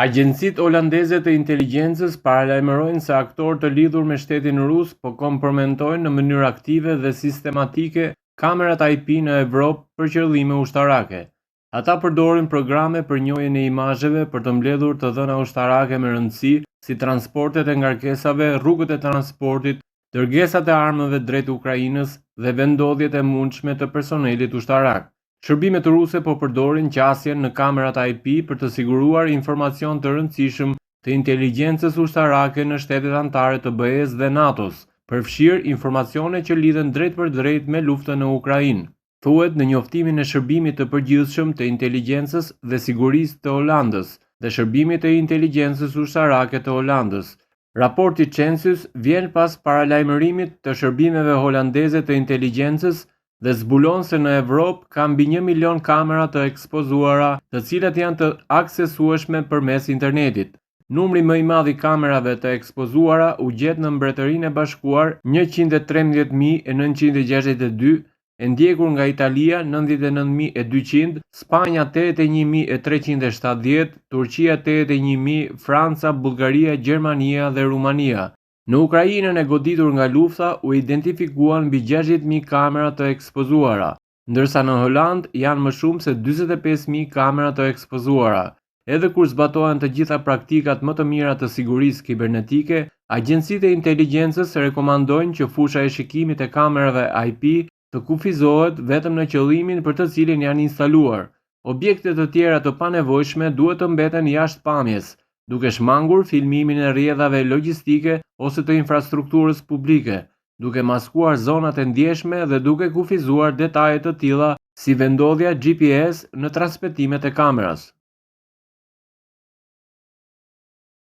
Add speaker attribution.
Speaker 1: Agjencitë holandeze të inteligjencës paralajmërojnë se aktorë të lidhur me shtetin rus po kompromentojnë në mënyrë aktive dhe sistematike kamerat IP në Evropë për qëllime ushtarake. Ata përdorin programe për njohjen e imazheve për të mbledhur të dhëna ushtarake me rëndësi, si transportet e ngarkesave, rrugët e transportit, dërgesat e armëve drejt Ukrainës dhe vendodhjet e mundshme të personelit ushtarak. Shërbimet ruse po përdorin qasjen në kamerat IP për të siguruar informacion të rëndësishëm të inteligjencës ushtarake në shtetet anëtare të BE-s dhe NATO-s, përfshirë informacione që lidhen drejt për drejt me luftën në Ukrainë, thuhet në njoftimin e Shërbimit të Përgjithshëm të Inteligjencës dhe Sigurisë të Holandës dhe Shërbimit të Inteligjencës Ushtarake të Holandës. Raporti Census vjen pas paralajmërimit të shërbimeve holandeze të inteligjencës dhe zbulon se në Evropë ka mbi 1 milion kamera të ekspozuara, të cilat janë të aksesueshme përmes internetit. Numri më i madh i kamerave të ekspozuara u gjet në Mbretërinë e Bashkuar, 113.962, e ndjekur nga Italia 99.200, Spanja 81.370, Turqia 81.000, Franca, Bullgaria, Gjermania dhe Rumania. Në Ukrainën e goditur nga lufta u identifikuan mbi 60.000 kamera të ekspozuara, ndërsa në Holand janë më shumë se 45.000 kamera të ekspozuara. Edhe kur zbatohen të gjitha praktikat më të mira të sigurisë kibernetike, agjencitë e inteligjencës rekomandojnë që fusha e shikimit e kamerave IP të kufizohet vetëm në qëllimin për të cilin janë instaluar. Objekte të tjera të panevojshme duhet të mbeten jashtë pamjes, duke shmangur filmimin e rrjedhave logjistike ose të infrastrukturës publike, duke maskuar zonat e ndjeshme dhe duke kufizuar detaje të tilla si vendodhja GPS në transmetimet e kameras.